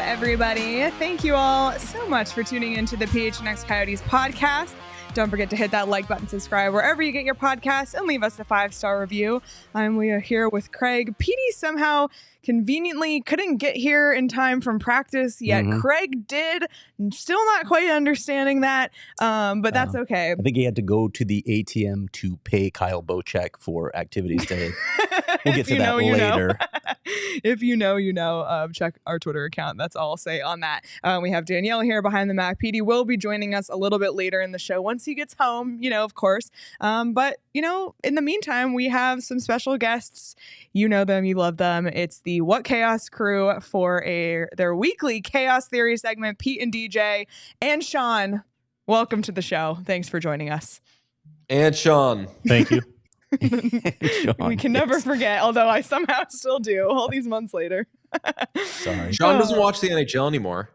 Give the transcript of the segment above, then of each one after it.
Everybody, thank you all so much for tuning into the PHNX Coyotes podcast. Don't forget to hit that like button, subscribe wherever you get your podcasts, and leave us a 5-star review. I'm Leah here with Craig. Petey somehow conveniently couldn't get here in time from practice, yet Craig did. Still not quite understanding that, but that's okay. I think he had to go to the ATM to pay Kyle Bocheck for activities day. We'll get to that later. If you know, check our Twitter account. That's all I'll say on that. We have Danielle here behind the Mac. Petey will be joining us a little bit later in the show once he gets home, of course. But, in the meantime, we have some special guests. You know them, you love them. It's the What Chaos crew for their weekly Chaos Theory segment, Pete and DJ. And Sean, welcome to the show. Thanks for joining us. And Sean. Thank you. We can never forget, although I somehow still do all these months later. Sorry. Sean doesn't watch the NHL anymore.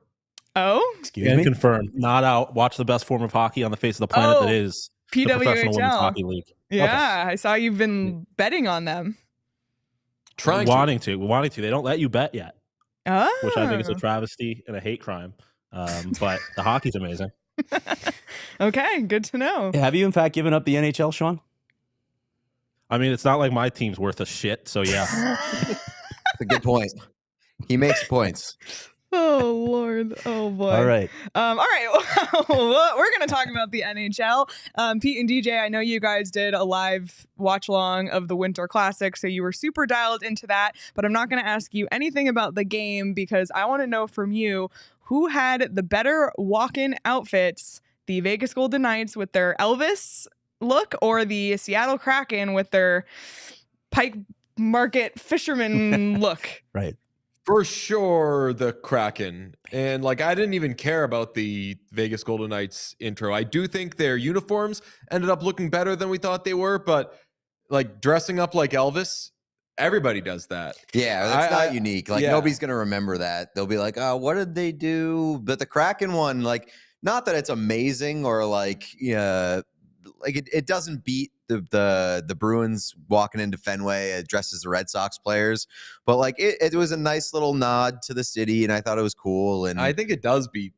Oh? Excuse me? Confirmed. Not out. Watch the best form of hockey on the face of the planet that is the Professional Women's Hockey League. Yeah, I saw you've been betting on them. Wanting to. They don't let you bet yet. Oh. Which I think is a travesty and a hate crime. But the hockey's amazing. Okay, good to know. Have you in fact given up the NHL, Sean? I mean, it's not like my team's worth a shit, so yeah. That's a good point. He makes points. Oh, Lord. Oh, boy. All right. All right. Well, we're going to talk about the NHL. Pete and DJ, I know you guys did a live watch along of the Winter Classic, so you were super dialed into that. But I'm not going to ask you anything about the game because I want to know from you who had the better walk-in outfits, the Vegas Golden Knights with their Elvis look or the Seattle Kraken with their Pike Market fisherman look. Right. For sure, the Kraken. And I didn't even care about the Vegas Golden Knights intro. I do think their uniforms ended up looking better than we thought they were, but dressing up like Elvis, everybody does that. Yeah, that's not unique. Nobody's going to remember that. They'll be like, oh, what did they do? But the Kraken one, not that it's amazing or it doesn't beat the Bruins walking into Fenway dressed as the Red Sox players, but it was a nice little nod to the city, and I thought it was cool. And I think it does beat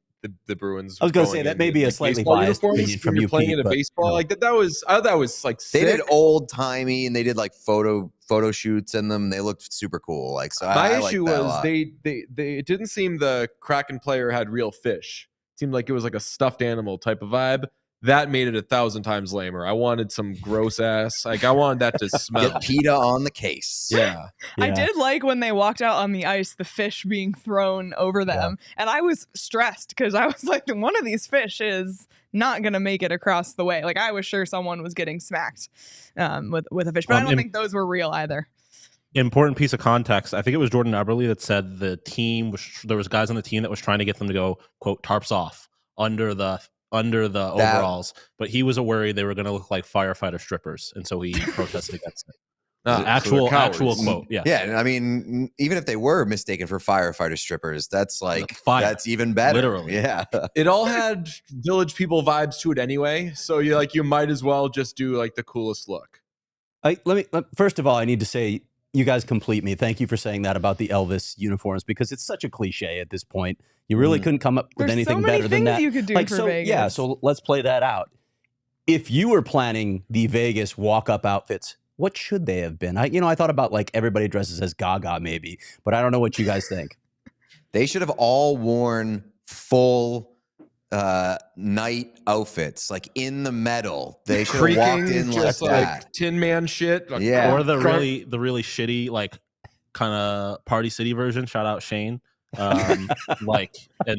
the Bruins. I was going to say that may be a slightly biased opinion from you, playing Pete, in a baseball I thought that was sick. They did old timey, and they did photo shoots in them. They looked super cool. My issue was they it didn't seem the Kraken player had real fish. It seemed like it was a stuffed animal type of vibe. That made it 1,000 times lamer. I wanted some gross ass. I wanted that to smell. Get PETA on the case. Yeah. I did like when they walked out on the ice, the fish being thrown over them. Yeah. And I was stressed because I was like, one of these fish is not going to make it across the way. I was sure someone was getting smacked with a fish. But I don't think those were real either. Important piece of context. I think it was Jordan Eberle that said there was guys on the team that was trying to get them to go, quote, tarps off under the overalls, but he was worried they were going to look like firefighter strippers, and so he protested against it. Actual quote. Yeah. Yeah. I mean, even if they were mistaken for firefighter strippers, that's that's even better. Literally. Yeah. It all had Village People vibes to it anyway, so you might as well just do the coolest look. First of all, I need to say, you guys complete me. Thank you for saying that about the Elvis uniforms, because it's such a cliche at this point. You really couldn't come up with anything better than that. You could do for Vegas. Yeah, so let's play that out. If you were planning the Vegas walk-up outfits, what should they have been? I thought about everybody dresses as Gaga maybe, but I don't know what you guys think. They should have all worn full night outfits, in the metal. They should have walked in just that. Tin Man shit. Yeah. Or the really shitty kind of Party City version. Shout out Shane. and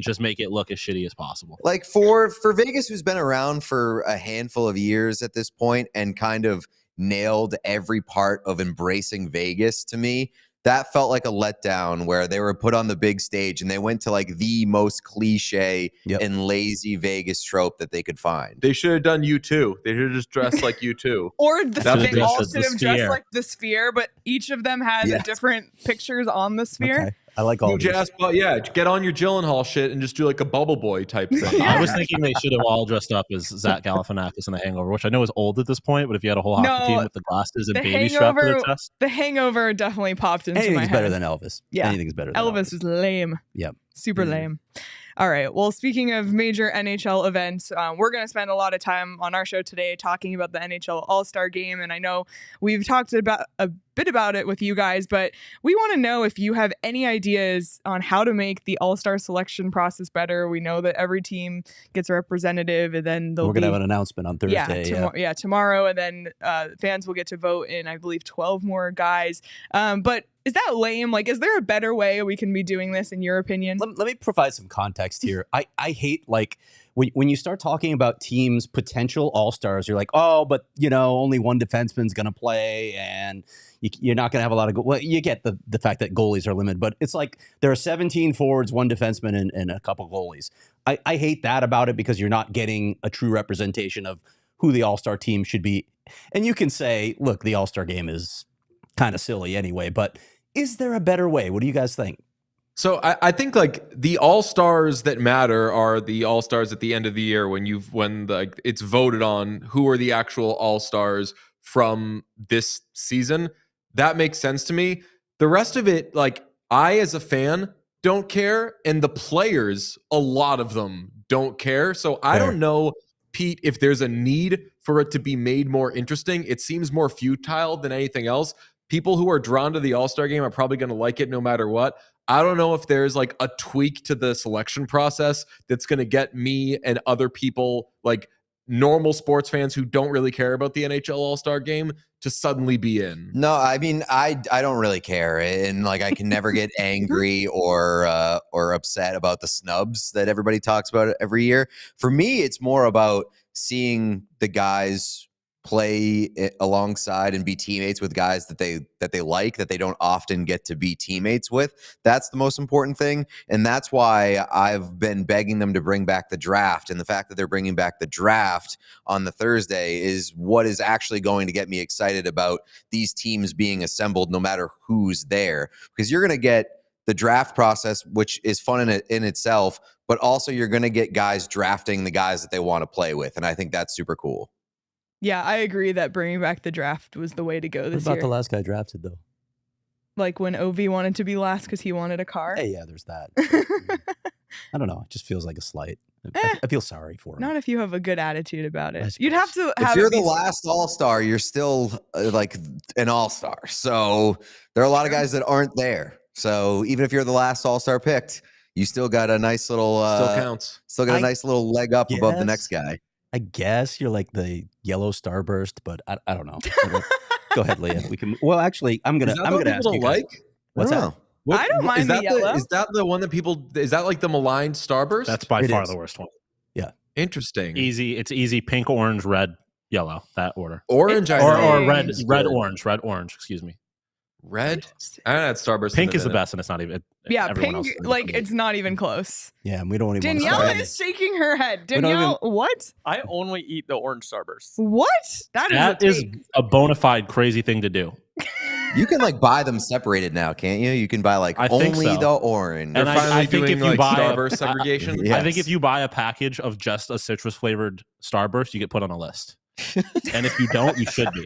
just make it look as shitty as possible. Like for Vegas, who's been around for a handful of years at this point and kind of nailed every part of embracing Vegas, to me, that felt like a letdown where they were put on the big stage and they went to like the most cliche and lazy Vegas trope that they could find. They should have done U2. They should have just dressed like U2 Or they all should have dressed sphere. like the Sphere, but each of them had the different pictures on the Sphere. Okay. I like all of these. But yeah, get on your Gyllenhaal shit and just do like a Bubble Boy type thing. I was thinking they should have all dressed up as Zach Galifianakis in The Hangover, which I know is old at this point, but if you had a whole hockey team with the glasses and baby strapped to their chest. The Hangover definitely popped into my Anything's head. better than Elvis. Yeah. Anything's better than Elvis was lame. Yep. Super lame. All right. Well, speaking of major NHL events, we're going to spend a lot of time on our show today talking about the NHL All-Star Game. And I know we've talked about a bit about it with you guys, but we want to know if you have any ideas on how to make the All-Star selection process better. We know that every team gets a representative, and then we're going to have an announcement on Thursday. Tomorrow, and then fans will get to vote in, I believe, 12 more guys. But is that lame? Like, is there a better way we can be doing this, in your opinion? Let me provide some context here. I hate, like, when you start talking about teams' potential all-stars, you're like, oh, but, only one defenseman's going to play, and you're not going to have a lot of well, you get the fact that goalies are limited, but it's like there are 17 forwards, one defenseman, and a couple goalies. I hate that about it because you're not getting a true representation of who the all-star team should be. And you can say, look, the all-star game is kind of silly anyway, but is there a better way? What do you guys think? So I think like the all-stars that matter are the all-stars at the end of the year when it's voted on who are the actual all-stars from this season. That makes sense to me. The rest of it, like, I as a fan don't care, and the players, a lot of them don't care. So I don't know, Pete, if there's a need for it to be made more interesting. It seems more futile than anything else. People who are drawn to the All-Star game are probably going to like it no matter what. I don't know if there's like a tweak to the selection process that's going to get me and other people, like normal sports fans who don't really care about the NHL All-Star game, to suddenly be in. No, I mean, I don't really care. And like, I can never get angry or upset about the snubs that everybody talks about every year. For me, it's more about seeing the guys play alongside and be teammates with guys that they like, that they don't often get to be teammates with. That's the most important thing. And that's why I've been begging them to bring back the draft. And the fact that they're bringing back the draft on the Thursday is what is actually going to get me excited about these teams being assembled, no matter who's there. Because you're going to get the draft process, which is fun in itself, but also you're going to get guys drafting the guys that they want to play with. And I think that's super cool. Yeah, I agree that bringing back the draft was the way to go this year. What about the last guy drafted, though? Like when Ovi wanted to be last because he wanted a car? Hey, yeah, there's that. I don't know. It just feels like a slight. I feel sorry for him. Not if you have a good attitude about it. You'd have to have. If you're the last All-Star, you're still like an All-Star. So there are a lot of guys that aren't there. So even if you're the last All-Star picked, you still got a nice little still counts. Still got a nice little leg up above the next guy. I guess you're like the yellow starburst, but I don't know. Go ahead, Leah. We can. Well, actually, I'm gonna ask you guys. What's that? I don't mind the yellow. Is that the one that people? Is that like the maligned starburst? That's by far the worst one. Yeah, interesting. Easy. It's easy. Pink, orange, red, yellow. That order. Orange, or red, orange. Excuse me. Red. I don't know. Starburst. Pink is the best, and it's not even. Yeah, pink. Like it's not even close. Yeah, and we don't even. Danielle is shaking her head. Danielle, what? I only eat the orange starburst. What? That is a bona fide crazy thing to do. You can like buy them separated now, can't you? You can buy like only the orange. And I think if you buy Starburst segregation. I think if you buy a package of just a citrus flavored Starburst, you get put on a list. And if you don't, you should be.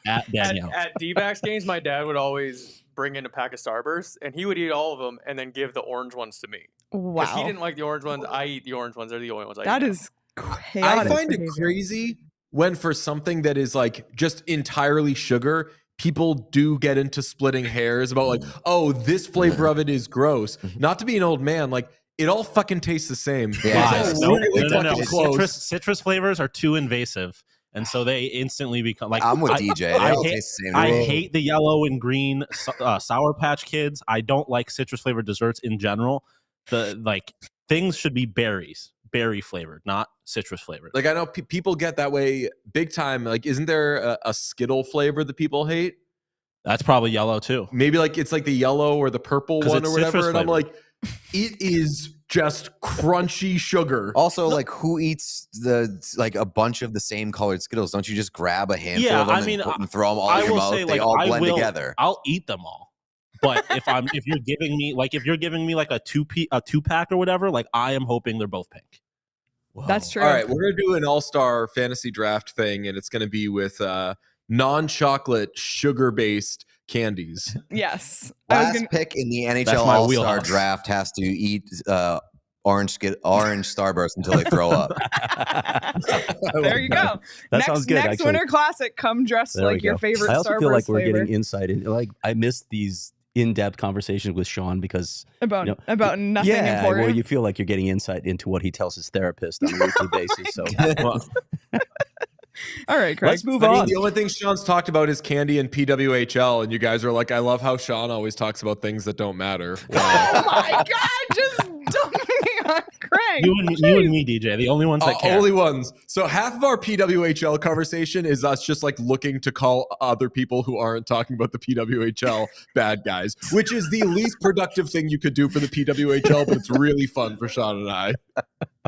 At Danielle. At D-backs games, my dad would always bring in a pack of Starbursts, and he would eat all of them and then give the orange ones to me. Wow. He didn't like the orange ones. I eat the orange ones. They're the only ones I eat. That is chaotic. I find it crazy when for something that is like just entirely sugar, people do get into splitting hairs about like, oh, this flavor of it is gross. Not to be an old man, like it all fucking tastes the same. Yeah. No. Citrus flavors are too invasive. And so they instantly become like, I'm with DJ. They all taste the same. I hate the yellow and green Sour Patch Kids. I don't like citrus flavored desserts in general. Things should be berry flavored, not citrus flavored. Like, I know people get that way big time. Like, isn't there a Skittle flavor that people hate? That's probably yellow too. Maybe like it's like the yellow or the purple one or whatever. And I'm like, it is just crunchy sugar. Also, like, who eats a bunch of the same colored Skittles? Don't you just grab a handful of them and throw them all in your mouth? They all blend together. I'll eat them all. But if you're giving me like a two pack or whatever, like I am hoping they're both pink. Whoa. That's true. All right, we're gonna do an all-star fantasy draft thing, and it's gonna be with non-chocolate, sugar-based candies. Yes. Last pick in the NHL All-Star draft has to eat orange Starburst until they throw up. There you go. That sounds good. Next Winter Classic, come dressed like your favorite Starburst. I also feel like we're flavor. getting insight in. Like, I missed these in-depth conversations with Sean because about nothing important. Well, you feel like you're getting insight into what he tells his therapist on a weekly basis. So, all right, Craig. Let's move on. The only thing Sean's talked about is candy and PWHL, and you guys are like, I love how Sean always talks about things that don't matter. Wow. Oh my God! Just dump me on Craig. You and me, DJ, the only ones that care. Only ones. So half of our PWHL conversation is us just like looking to call other people who aren't talking about the PWHL bad guys, which is the least productive thing you could do for the PWHL, but it's really fun for Sean and I.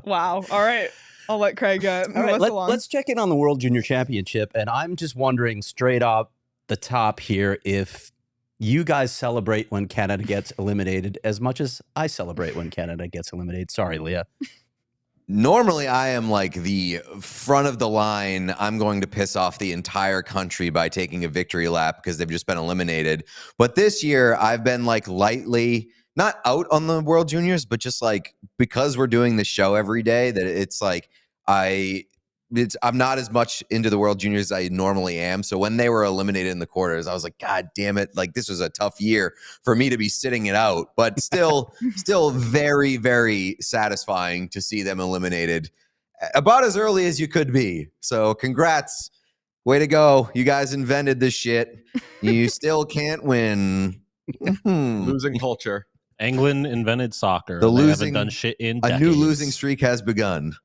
Wow. All right. I'll let Craig move us along. Let's check in on the World Junior Championship. And I'm just wondering straight off the top here if you guys celebrate when Canada gets eliminated as much as I celebrate when Canada gets eliminated. Sorry, Leah. Normally, I am like the front of the line. I'm going to piss off the entire country by taking a victory lap because they've just been eliminated. But this year, I've been like lightly not out on the World Juniors, but just like because we're doing this show every day, that it's like I'm not as much into the World Juniors as I normally am. So when they were eliminated in the quarters, I was like, God damn it. Like, this was a tough year for me to be sitting it out, but still very, very satisfying to see them eliminated about as early as you could be. So congrats. Way to go. You guys invented this shit. You still can't win. Losing culture. England invented soccer. They haven't done shit in decades. A new losing streak has begun.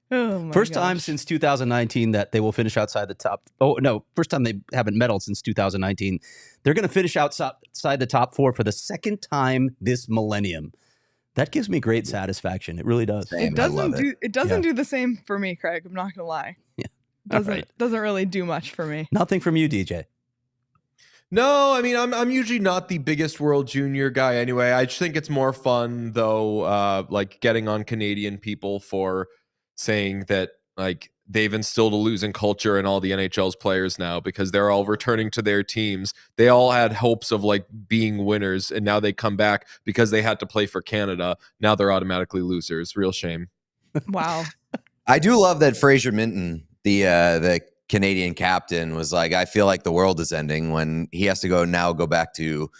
Oh First time since 2019 that they will finish outside the top. Oh, no. First time they haven't medaled since 2019. They're going to finish outside the top 4 for the second time this millennium. That gives me great satisfaction. It really does. It doesn't do the same for me, Craig. I'm not going to lie. Yeah. Doesn't really do much for me. Nothing from you, DJ. No, I mean, I'm usually not the biggest World Junior guy anyway. I just think it's more fun, though, like getting on Canadian people for saying that like they've instilled a losing culture in all the NHL's players now because they're all returning to their teams. They all had hopes of like being winners, and now they come back because they had to play for Canada. Now they're automatically losers. Real shame. Wow. I do love that Fraser Minton, the Canadian captain, was like, I feel like the world is ending when he has to go back to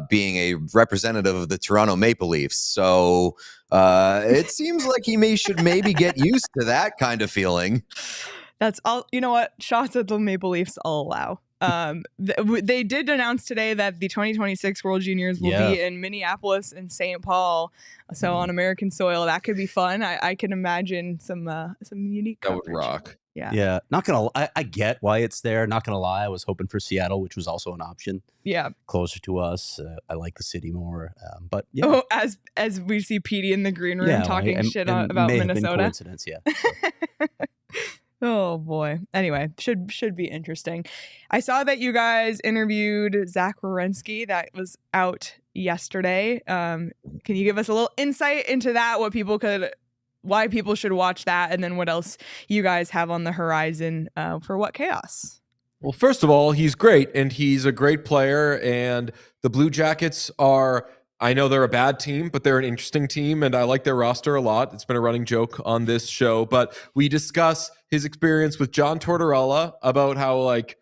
being a representative of the Toronto Maple Leafs. So it seems like he should maybe get used to that kind of feeling. That's all. You know what? Shots at the Maple Leafs I'll allow. They did announce today that the 2026 World Juniors will be in Minneapolis and St. Paul. So on American soil, that could be fun. I can imagine some unique coverage. That would rock. Yeah. Not gonna. I get why it's there. Not gonna lie. I was hoping for Seattle, which was also an option. Yeah. Closer to us. I like the city more. But yeah. Oh, as we see Petey in the green room talking shit about Minnesota. Coincidence, yeah. So. Oh boy. Anyway, should be interesting. I saw that you guys interviewed Zach Werenski. That was out yesterday. Can you give us a little insight into that? Why people should watch that, and then what else you guys have on the horizon for What Chaos? Well, first of all, he's great, and he's a great player, and the Blue Jackets are, I know they're a bad team, but they're an interesting team, and I like their roster a lot. It's been a running joke on this show, but we discuss his experience with John Tortorella about how, like,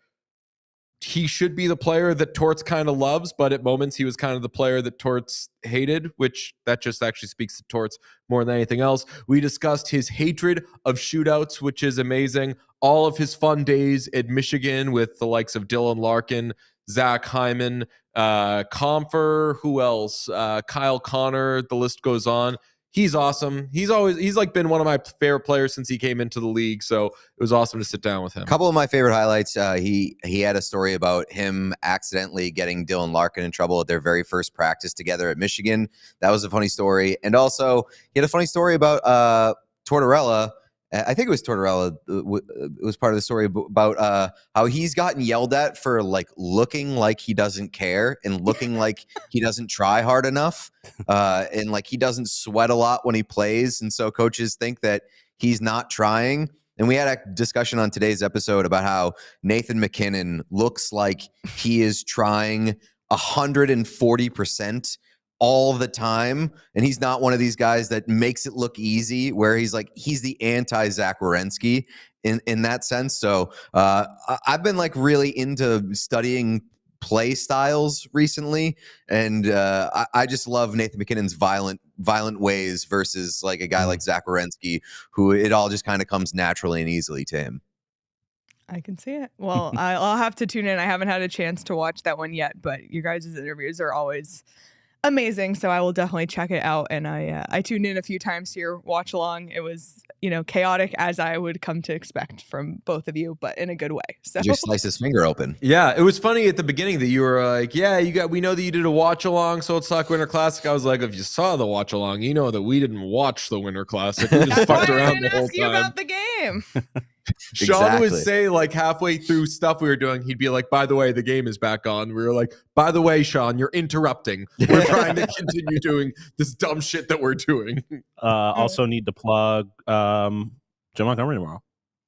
he should be the player that Torts kind of loves, but at moments he was kind of the player that Torts hated, which that just actually speaks to Torts more than anything else. We discussed his hatred of shootouts, which is amazing. All of his fun days at Michigan with the likes of Dylan Larkin, Zach Hyman, Comfer, who else? Kyle Connor, the list goes on. He's awesome. He's like been one of my favorite players since he came into the league. So it was awesome to sit down with him. A couple of my favorite highlights. He had a story about him accidentally getting Dylan Larkin in trouble at their very first practice together at Michigan. That was a funny story. And also he had a funny story about Tortorella. I think it was Tortorella. It was part of the story about how he's gotten yelled at for like looking like he doesn't care and looking like he doesn't try hard enough, and like he doesn't sweat a lot when he plays, and so coaches think that he's not trying. And we had a discussion on today's episode about how Nathan MacKinnon looks like he is trying 140%. All the time, and he's not one of these guys that makes it look easy, where he's the anti-Zach Werenski in that sense. So I've been like really into studying play styles recently, and I just love Nathan MacKinnon's violent ways versus like a guy like Zach Werenski, who it all just kind of comes naturally and easily to him. I can see it. Well, I'll have to tune in. I haven't had a chance to watch that one yet, but you guys' interviews are always amazing, so I will definitely check it out. And I tuned in a few times to your watch along. It was, chaotic as I would come to expect from both of you, but in a good way. So Just slice his finger open. Yeah, it was funny at the beginning that you were like, we know that you did a watch along, so let's talk Winter Classic. I was like, if you saw the watch along, you know that we didn't watch the Winter Classic. We just fucked around the whole ask you time. about the game. Sean would say, like, halfway through stuff we were doing, he'd be like, by the way, the game is back on. We were like, by the way, Sean, you're interrupting. We're trying to continue doing this dumb shit that we're doing. Also need to plug Jim Montgomery tomorrow.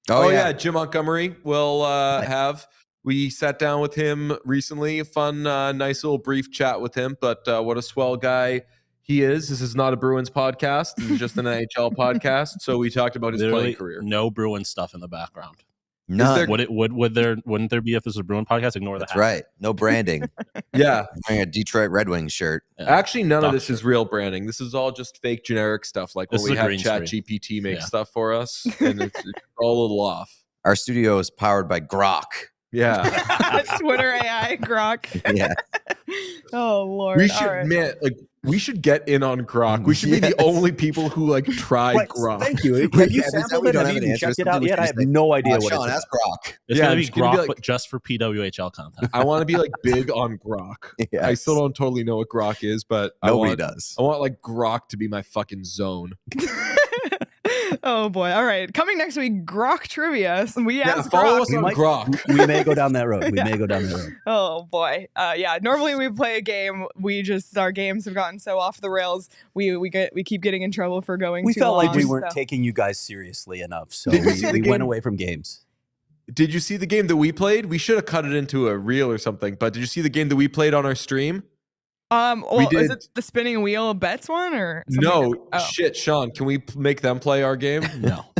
Oh yeah, Jim Montgomery will have. We sat down with him recently. A fun, nice little brief chat with him. But what a swell guy he is. This is not a Bruins podcast. This is just an NHL podcast. So we talked about his playing career. No Bruins stuff in the background. None. Wouldn't there be if this was a Bruin podcast? Ignore That's that. right. No branding. Yeah. I'm wearing a Detroit Red Wings shirt. Yeah. Actually, none of this is real branding. This is all just fake generic stuff. Like when we have ChatGPT make stuff for us, and it's all a little off. Our studio is powered by Grok. Yeah. Twitter AI Grok. Yeah. Oh Lord. We should admit, like, we should get in on Grok. We should be the only people who like try Grok. Thank you. Have you sampled it? Have you even checked it out yet? I have no idea what Sean, it's ask about. Grok. It's gonna be it's gonna Grok, be like- but just for PWHL content. I want to be like big on Grok. Yes. I still don't totally know what Grok is, but Nobody does. I want like Grok to be my fucking zone. Oh boy. All right. Coming next week, Grok trivia. So we asked follow Grok. us on Grok. We may go down that road. We may go down that road. Oh boy. Normally we play a game. Our games have gotten so off the rails. We keep getting in trouble for going We too felt long. like we weren't taking you guys seriously enough, so Did you see the we game? went away from games. Did you see the game that we played? We should have cut it into a reel or something. But did you see the game that we played on our stream? Is it the spinning wheel bets one or something No, different? Oh. shit, Sean. Can we make them play our game?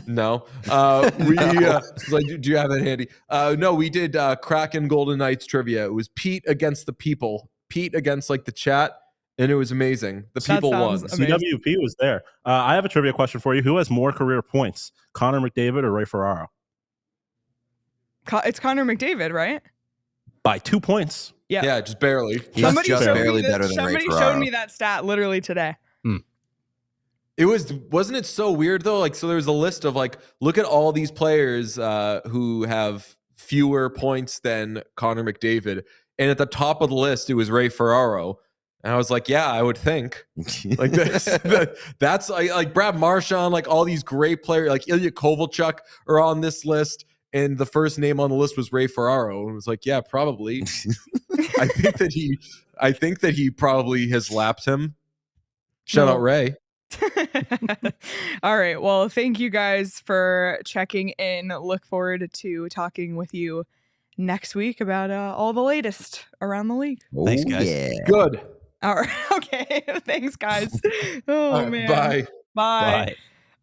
No. We like, do you have it handy? No, we did Kraken Golden Knights trivia. It was Pete against the people. Pete against like the chat, and it was amazing. The That people won. sounds amazing. CWP was there. I have a trivia question for you. Who has more career points, Connor McDavid or Ray Ferraro? It's Connor McDavid, right? By 2 points. Yeah, just barely. He's Somebody just showed barely me that- better than Ray Somebody Ferraro. showed me that stat literally today. Wasn't it so weird though? Like, so there's a list of like, look at all these players who have fewer points than Connor McDavid, and at the top of the list it was Ray Ferraro, and I was like, yeah, I would think like that's like Brad Marchand, like all these great players, like Ilya Kovalchuk are on this list, and the first name on the list was Ray Ferraro, and I was like, yeah, probably. I think that he probably has lapped him. Shout out Ray. All right. Well, thank you guys for checking in. Look forward to talking with you next week about all the latest around the league. Thanks, guys. Yeah. Good. All right. Okay. Thanks, guys. Oh, All right, man. bye. Bye. Bye.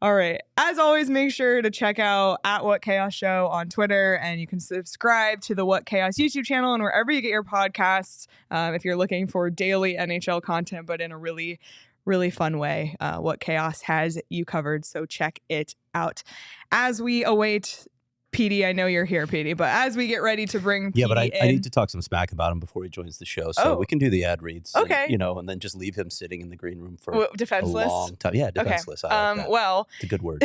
All right. As always, make sure to check out at What Chaos Show on Twitter, and you can subscribe to the What Chaos YouTube channel and wherever you get your podcasts if you're looking for daily NHL content, but in a really, really fun way. What Chaos has you covered, so check it out. As we await Petey, I know you're here, Petey, but as we get ready to bring Petey but I in, need to talk some smack about him before he joins the show, so we can do the ad reads. Okay. And, and then just leave him sitting in the green room for defenseless. a long time. Yeah, defenseless. Okay. I like that. Well, it's a good word.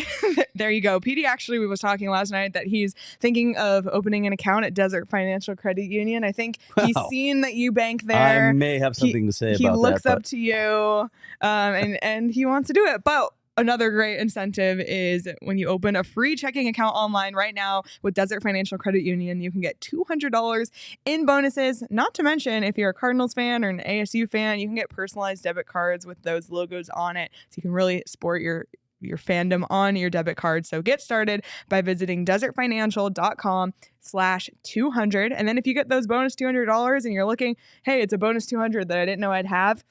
There you go. Petey actually was talking last night that he's thinking of opening an account at Desert Financial Credit Union. I think he's seen that you bank there. I may have something to say about that. He looks up to you, and he wants to do it, but another great incentive is when you open a free checking account online right now with Desert Financial Credit Union, you can get $200 in bonuses. Not to mention, if you're a Cardinals fan or an ASU fan, you can get personalized debit cards with those logos on it. So you can really sport your fandom on your debit card. So get started by visiting desertfinancial.com/200. And then if you get those bonus $200 and you're looking, hey, it's a bonus 200 that I didn't know I'd have,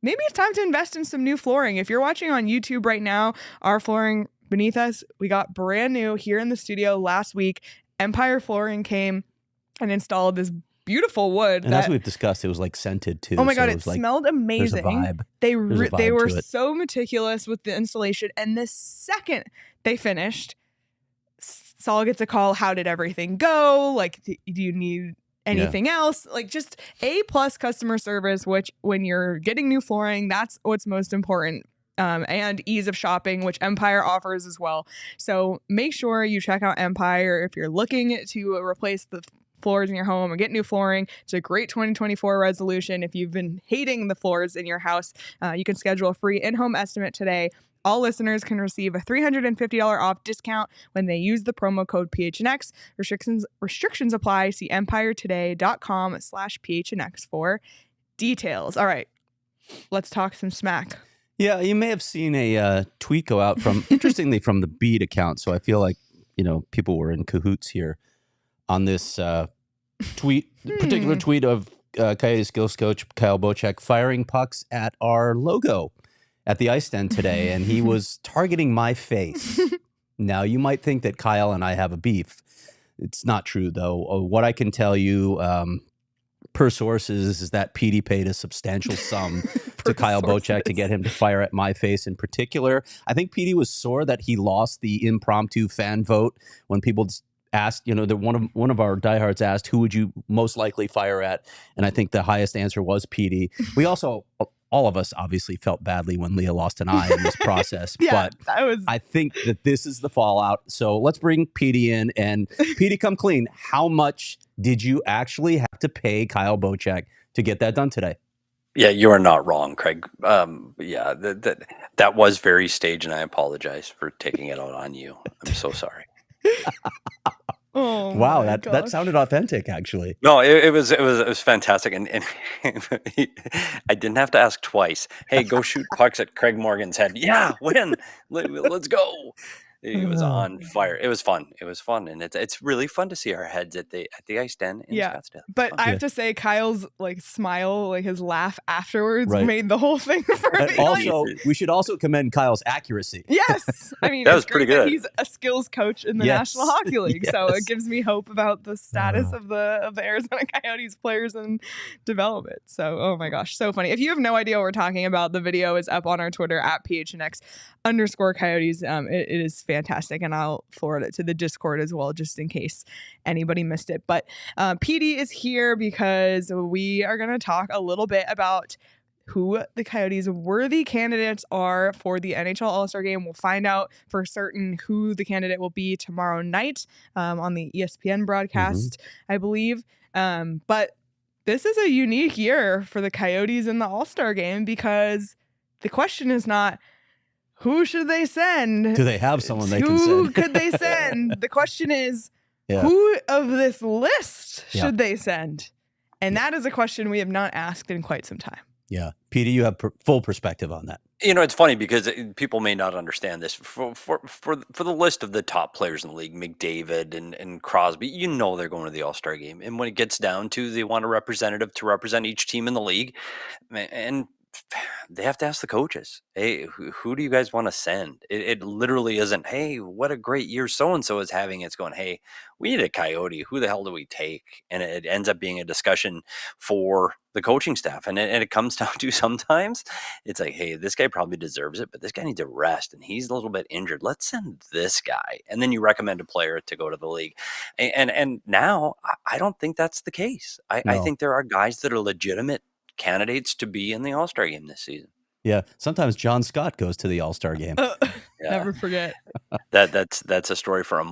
maybe it's time to invest in some new flooring. If you're watching on YouTube right now, our flooring beneath us, we got brand new here in the studio last week. Empire Flooring came and installed this beautiful wood. And as we've discussed, it was like scented too. Oh my God, so it smelled amazing. There's a vibe. They There's were to it. so meticulous with the installation. And the second they finished, Saul gets a call. How did everything go? Like, do you need anything else? Like, just A+ customer service, which when you're getting new flooring, that's what's most important. And ease of shopping, which Empire offers as well. So make sure you check out Empire if you're looking to replace the floors in your home or get new flooring. It's a great 2024 resolution. If you've been hating the floors in your house, you can schedule a free in-home estimate today. All listeners can receive a $350 off discount when they use the promo code PHNX. Restrictions apply. See empiretoday.com/PHNX for details. All right, let's talk some smack. Yeah, you may have seen a tweet go out from, interestingly, from the Beat account. So I feel like, people were in cahoots here on this particular tweet of Coyotes skills coach Kyle Bocheck firing pucks at our logo at the ice stand today, and he was targeting my face. Now, you might think that Kyle and I have a beef. It's not true, though. What I can tell you, per sources, is that Petey paid a substantial sum to Kyle Bocheck to get him to fire at my face in particular. I think Petey was sore that he lost the impromptu fan vote when people asked, one of our diehards asked, who would you most likely fire at? And I think the highest answer was Petey. We also, all of us obviously felt badly when Leah lost an eye in this process, but I think that this is the fallout. So let's bring Petey in, and Petey, come clean. How much did you actually have to pay Kyle Bocheck to get that done today? Yeah, you are not wrong, Craig. That was very staged, and I apologize for taking it out on you. I'm so sorry. Oh wow, that sounded authentic, actually. No, it was fantastic, and I didn't have to ask twice. Hey, go shoot pucks at Craig Morgan's head. Yeah, win. Let's go. It was on fire. It was fun. And it's really fun to see our heads at the ice den in Scottsdale. But I have to say, Kyle's smile, his laugh afterwards made the whole thing for me. Also, we should also commend Kyle's accuracy. Yes, I mean that was pretty good. He's a skills coach in the National Hockey League, so it gives me hope about the status of the Arizona Coyotes players and development. So, oh my gosh, so funny. If you have no idea what we're talking about, the video is up on our Twitter at PHNX_Coyotes. It is fantastic, and I'll forward it to the Discord as well, just in case anybody missed it. But Petey is here because we are going to talk a little bit about who the Coyotes' worthy candidates are for the NHL All-Star Game. We'll find out for certain who the candidate will be tomorrow night on the ESPN broadcast, I believe. But this is a unique year for the Coyotes in the All-Star Game, because the question is not, who should they send? Do they have someone they can send? Who could they send? The question is, who of this list should they send? And that is a question we have not asked in quite some time. Yeah. Petey, you have full perspective on that. It's funny because people may not understand this. For the list of the top players in the league, McDavid and Crosby, they're going to the All-Star Game. And when it gets down to they want a representative to represent each team in the league, and they have to ask the coaches, hey, who do you guys want to send? It literally isn't, hey, what a great year so-and-so is having. It's going, hey, we need a Coyote. Who the hell do we take? And it ends up being a discussion for the coaching staff. And it comes down to sometimes it's like, hey, this guy probably deserves it, but this guy needs to rest and he's a little bit injured. Let's send this guy. And then you recommend a player to go to the league. And now I don't think that's the case. I No. think there are guys that are legitimate candidates to be in the All-Star game this season. Yeah, sometimes John Scott goes to the All-Star game. Yeah. Never forget. That's a story for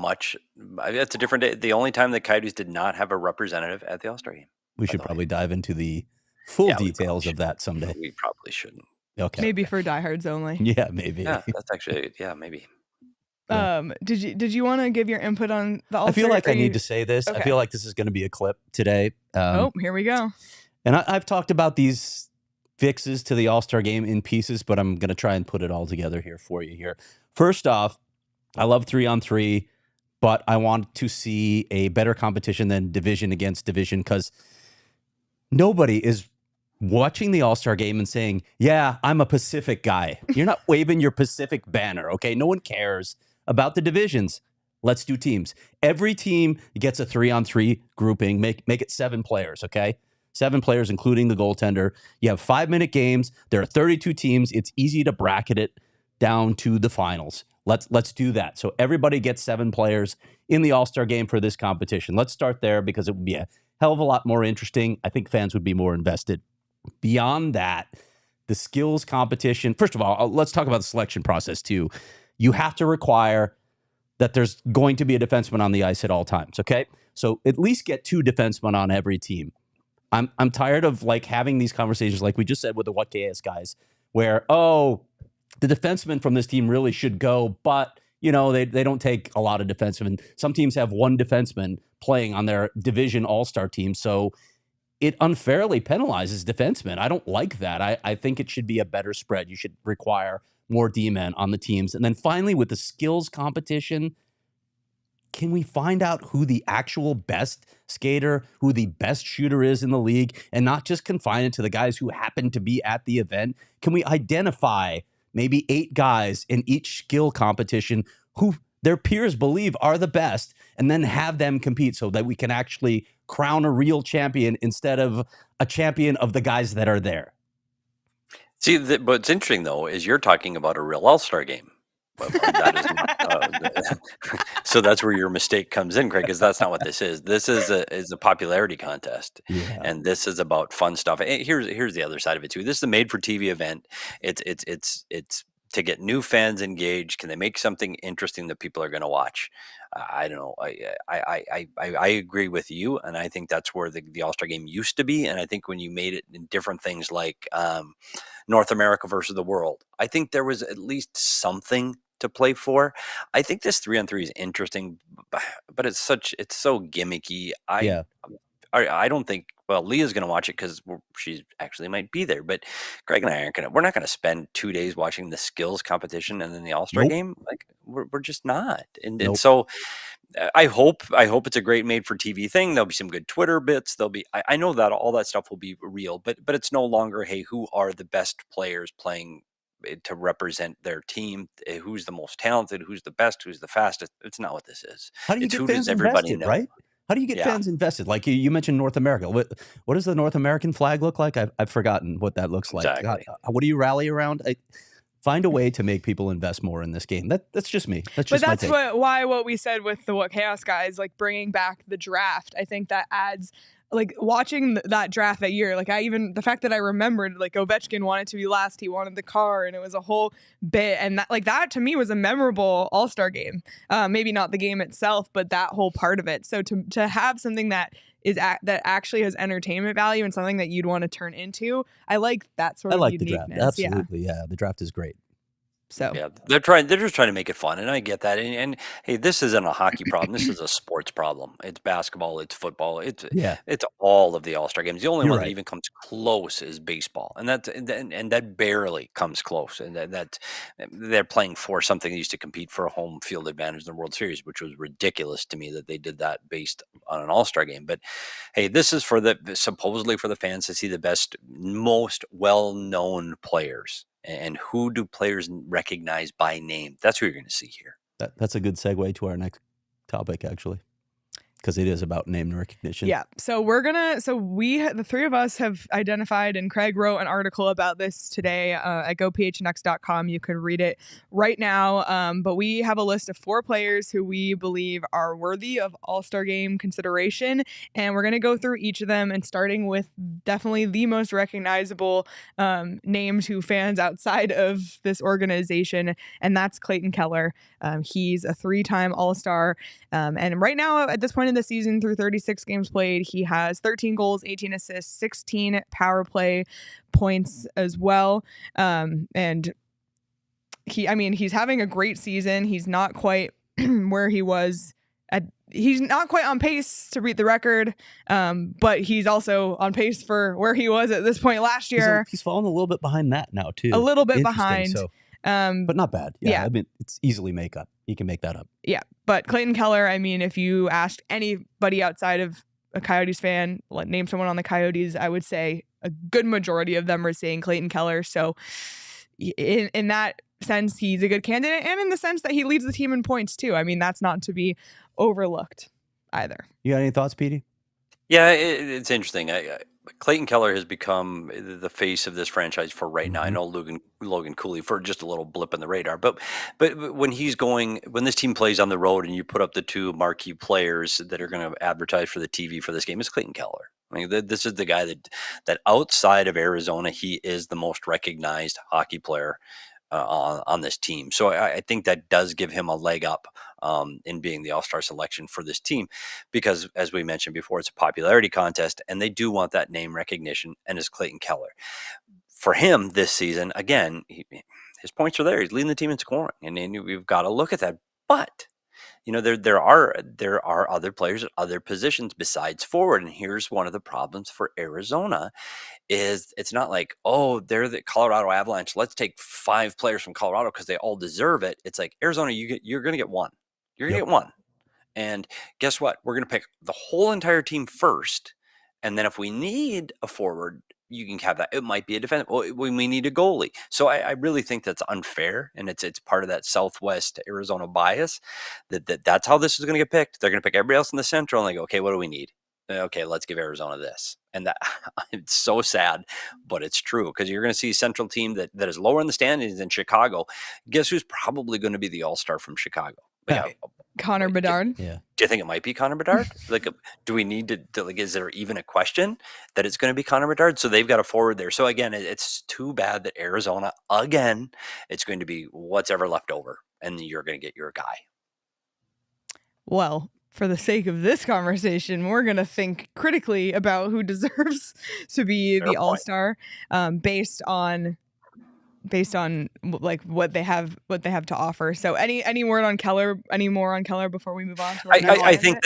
that's a different day. The only time the Coyotes did not have a representative at the All-Star game. We should probably dive into the full Yeah, we details probably of that someday. We probably shouldn't. Okay. Maybe for diehards only. Yeah, maybe. Yeah, that's actually maybe. Did you want to give your input on the All-Star? I feel like I need to say this. Okay. I feel like this is going to be a clip today. Here we go. And I've talked about these fixes to the All-Star game in pieces, but I'm going to try and put it all together here for you here. First off, I love 3-on-3, but I want to see a better competition than division against division, because nobody is watching the All-Star game and saying, yeah, I'm a Pacific guy. You're not waving your Pacific banner, okay? No one cares about the divisions. Let's do teams. Every team gets a 3-on-3 grouping. Make it 7 players, okay? 7 players, including the goaltender. You have 5-minute games. There are 32 teams. It's easy to bracket it down to the finals. Let's do that. So everybody gets 7 players in the All-Star game for this competition. Let's start there because it would be a hell of a lot more interesting. I think fans would be more invested. Beyond that, the skills competition. First of all, let's talk about the selection process too. You have to require that there's going to be a defenseman on the ice at all times, okay? So at least get 2 defensemen on every team. I'm tired of like having these conversations like we just said with the What KS guys where, oh, the defenseman from this team really should go, but you know, they don't take a lot of defensemen. Some teams have 1 defenseman playing on their division all-star team, so it unfairly penalizes defensemen. I don't like that. I think it should be a better spread. You should require more D-men on the teams. And then finally, with the skills competition, can we find out who the actual best skater, who the best shooter is in the league, and not just confine it to the guys who happen to be at the event? Can we identify maybe 8 guys in each skill competition who their peers believe are the best, and then have them compete so that we can actually crown a real champion instead of a champion of the guys that are there? See, what's interesting though is you're talking about a real All-Star game. That is not, so that's where your mistake comes in, Craig, because that's not what this is. This is a popularity contest, and this is about fun stuff. And here's the other side of it too. This is a made-for-TV event. It's to get new fans engaged. Can they make something interesting that people are going to watch? I don't know. I agree with you, and I think that's where the All-Star game used to be. And I think when you made it in different things like North America versus the world, I think there was at least something to play for. I think this 3-on-3 is interesting, but it's so gimmicky. I don't think, well, Leah's going to watch it because she actually might be there, but Greg and I we're not going to spend 2 days watching the skills competition and then the All-Star game. Like we're just not. And so I hope it's a great made for TV thing. There'll be some good Twitter bits. I know that all that stuff will be real, but it's no longer, hey, who are the best players playing to represent their team? Who's the most talented? Who's the best? Who's the fastest? It's not what this is. How do you get fans invested, right? How do you get fans invested? Like you mentioned North America. What does the North American flag look like? I've forgotten what that looks like. Exactly. What do you rally around? Find a way to make people invest more in this game. That's just me. That's just But my that's take. why what we said with the What Chaos guys, like bringing back the draft. I think that adds, like watching that draft that year, like the fact that I remembered like Ovechkin wanted to be last, he wanted the car, and it was a whole bit, and that to me was a memorable All-Star game. Maybe not the game itself, but that whole part of it. So to have something that that actually has entertainment value and something that you'd want to turn into, I like that sort of I like the uniqueness. draft. Absolutely, yeah. The draft is great. So Yeah, they're just trying to make it fun, and I get that. And hey, this isn't a hockey problem. This is a sports problem. It's basketball, it's football, Yeah, it's all of the All-Star games. The only you're one that right. even comes close is baseball, and that barely comes close. And that they're playing for something that used to compete for a home field advantage in the World Series, which was ridiculous to me that they did that based on an All-Star game. But hey, this is for supposedly for the fans to see the best, most well-known players. And who do players recognize by name? That's who you're going to see here. That's a good segue to our next topic, actually, because it is about name recognition. yeah, so the three of us have identified, and Craig wrote an article about this today at gophnx.com. You can read it right now. But we have a list of 4 players who we believe are worthy of All-Star Game consideration, and we're going to go through each of them, and starting with definitely the most recognizable name to fans outside of this organization, and that's Clayton Keller. He's a 3-time All-Star, and right now at this point in the season, through 36 games played, he has 13 goals, 18 assists, 16 power play points as well. And he's having a great season. He's not quite where he was he's not quite on pace to beat the record, but he's also on pace for where he was at this point last year. He's fallen a little bit behind that now too. A little bit behind. So, but not bad. Yeah. I mean, it's easily make up. You can make that up. Yeah, but Clayton Keller, I mean, if you asked anybody outside of a Coyotes fan, name someone on the Coyotes, I would say a good majority of them are saying Clayton Keller. So in that sense, he's a good candidate, and in the sense that he leads the team in points too. I mean, that's not to be overlooked either. You got any thoughts, Petey? Yeah, it's interesting. Clayton Keller has become the face of this franchise for right now. I know Logan Cooley for just a little blip in the radar, but when this team plays on the road and you put up the 2 marquee players that are going to advertise for the TV for this game, it's Clayton Keller. I mean, this is the guy that outside of Arizona, he is the most recognized hockey player on this team. So I think that does give him a leg up in being the All-Star selection for this team, because as we mentioned before, it's a popularity contest and they do want that name recognition, and it's Clayton Keller. For him this season, again, his points are there. He's leading the team in scoring, and we've got to look at that. But there are other players at other positions besides forward, and here's one of the problems for Arizona is it's not like, oh, they're the Colorado Avalanche, let's take 5 players from Colorado because they all deserve it. It's like, Arizona, you're going to get one. You're going to get one. And guess what? We're going to pick the whole entire team first. And then if we need a forward, you can have that. It might be a defense. We need a goalie. So I really think that's unfair. And it's part of that Southwest Arizona bias that's how this is going to get picked. They're going to pick everybody else in the Central and they go, okay, what do we need? Okay, let's give Arizona this. And that it's so sad, but it's true, because you're going to see a Central team that is lower in the standings than Chicago. Guess who's probably going to be the All-Star from Chicago? Connor Bedard. Yeah. Do you think it might be Connor Bedard? Do we need to is there even a question that it's going to be Connor Bedard? So they've got a forward there. So again, it's too bad that Arizona, again, it's going to be what's ever left over, and you're going to get your guy. Well, for the sake of this conversation, we're going to think critically about who deserves to be the All-Star, based on like what they have to offer. So any word on Keller, any more on Keller before we move on to I think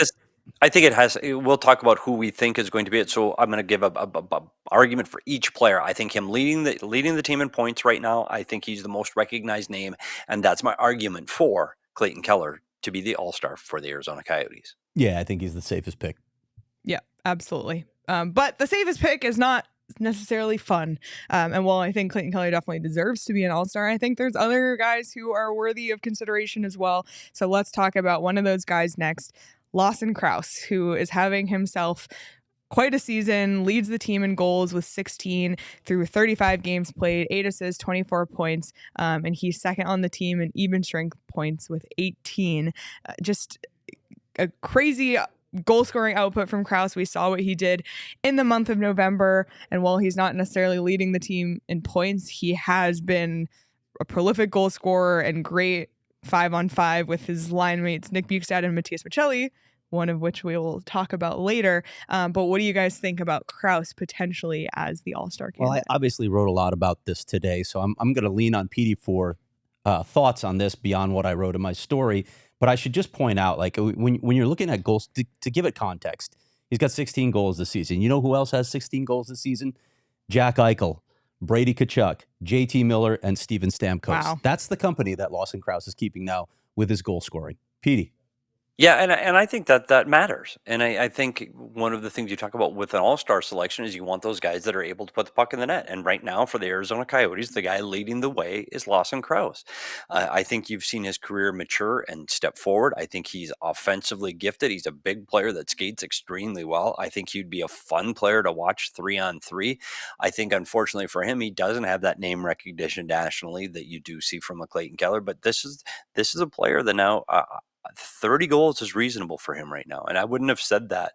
it has. We'll talk about who we think is going to be it. So I'm going to give a argument for each player. I think him leading the team in points right now, I think he's the most recognized name, and that's my argument for Clayton Keller to be the All-Star for the Arizona Coyotes. Yeah, I think he's the safest pick. Yeah, absolutely. But the safest pick is not necessarily fun. And while I think Clayton Keller definitely deserves to be an All-Star, I think there's other guys who are worthy of consideration as well. So let's talk about one of those guys next, Lawson Crouse, who is having himself quite a season, leads the team in goals with 16 through 35 games played, 8 assists, 24 points, and he's second on the team in even strength points with 18. Just a crazy goal scoring output from Crouse. We saw what he did in the month of November, and while he's not necessarily leading the team in points, he has been a prolific goal scorer and great 5-on-5 with his line mates Nick Bukestad and Matias Maccelli, one of which we will talk about later. But what do you guys think about Crouse potentially as the All-Star candidate? Well, I obviously wrote a lot about this today, so I'm going to lean on Petey for thoughts on this beyond what I wrote in my story. But I should just point out, like, when you're looking at goals, to give it context, he's got 16 goals this season. You know who else has 16 goals this season? Jack Eichel, Brady Tkachuk, JT Miller, and Steven Stamkos. Wow. That's the company that Lawson Crouse is keeping now with his goal scoring. Petey. Yeah, and I think that matters. And I think one of the things you talk about with an all-star selection is you want those guys that are able to put the puck in the net. And right now for the Arizona Coyotes, the guy leading the way is Lawson Crouse. I think you've seen his career mature and step forward. I think he's offensively gifted. He's a big player that skates extremely well. I think he'd be a fun player to watch 3-on-3. I think unfortunately for him, he doesn't have that name recognition nationally that you do see from a Clayton Keller. But this is a player that now 30 goals is reasonable for him right now. And I wouldn't have said that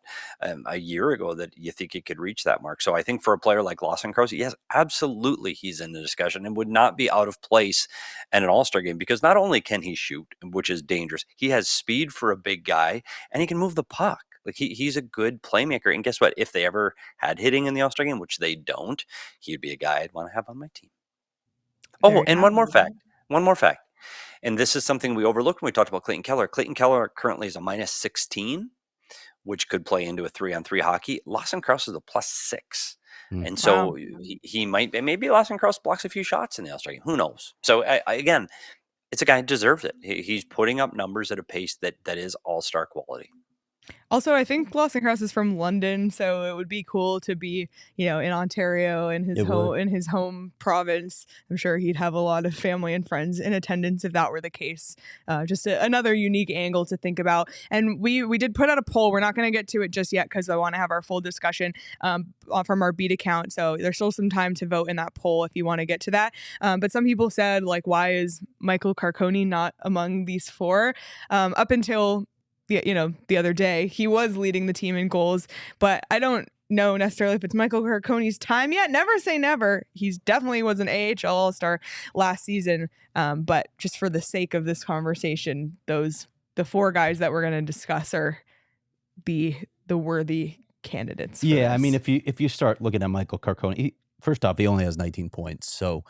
a year ago that you think he could reach that mark. So I think for a player like Lawson Crouse, yes, absolutely he's in the discussion and would not be out of place at an all-star game, because not only can he shoot, which is dangerous, he has speed for a big guy and he can move the puck. Like he's a good playmaker. And guess what? If they ever had hitting in the all-star game, which they don't, he'd be a guy I'd want to have on my team. Oh, and one more fact. And this is something we overlooked when we talked about Clayton Keller. Clayton Keller currently is a -16, which could play into a 3-on-3 hockey. Lawson Crouse is a +6. And so he might, maybe Lawson Crouse blocks a few shots in the All-Star game. Who knows? So again, it's a guy who deserves it. He's putting up numbers at a pace that is all-star quality. Also, I think Lawson Crouse is from London, so it would be cool to be, in Ontario in his home province. I'm sure he'd have a lot of family and friends in attendance if that were the case. Just another unique angle to think about. And we did put out a poll. We're not going to get to it just yet because I want to have our full discussion from our beat account. So there's still some time to vote in that poll if you want to get to that. But some people said, like, why is Michael Carcone not among these four? Up until the other day, he was leading the team in goals, but I don't know necessarily if it's Michael Carcone's time yet. Never say never. He's definitely was an AHL All-Star last season. But just for the sake of this conversation, the four guys that we're going to discuss are the worthy candidates. Yeah, I mean, if you start looking at Michael Carcone, first off, he only has 19 points, so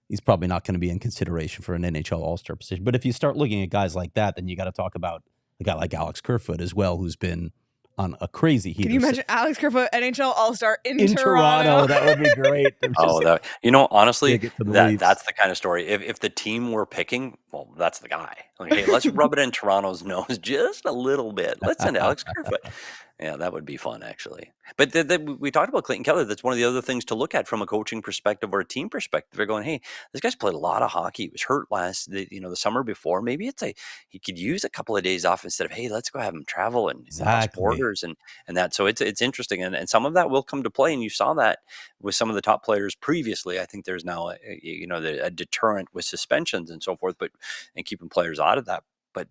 he's probably not going to be in consideration for an NHL All-Star position. But if you start looking at guys like that, then you got to talk about a guy like Alex Kerfoot as well, who's been on a crazy heater. Can you imagine Alex Kerfoot, NHL All-Star in Toronto? That would be great. Honestly, that's the kind of story. If the team were picking, well, that's the guy. Like, hey, let's rub it in Toronto's nose just a little bit. Let's send Alex Kerfoot. Yeah, that would be fun, actually. But we talked about Clayton Keller. That's one of the other things to look at from a coaching perspective or a team perspective. They're going, hey, this guy's played a lot of hockey. He was hurt the summer before. Maybe he could use a couple of days off instead of, hey, let's go have him travel and cross borders and that. So it's interesting, and some of that will come to play. And you saw that with some of the top players previously. I think there's now a deterrent with suspensions and so forth, and keeping players out of that. But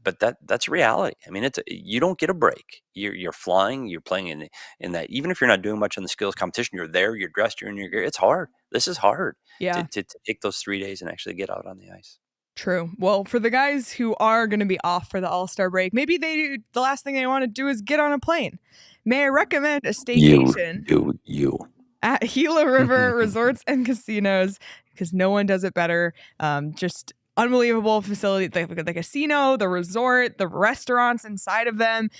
that's reality. I mean, you don't get a break. You're flying. You're playing in that. Even if you're not doing much in the skills competition, you're there. You're dressed. You're in your gear. It's hard. This is hard. Yeah. To take those 3 days and actually get out on the ice. True. Well, for the guys who are going to be off for the All-Star break, maybe the last thing they want to do is get on a plane. May I recommend a staycation? You. At Gila River Resorts and Casinos, because no one does it better. Just unbelievable facility, the casino, the resort, the restaurants inside of them.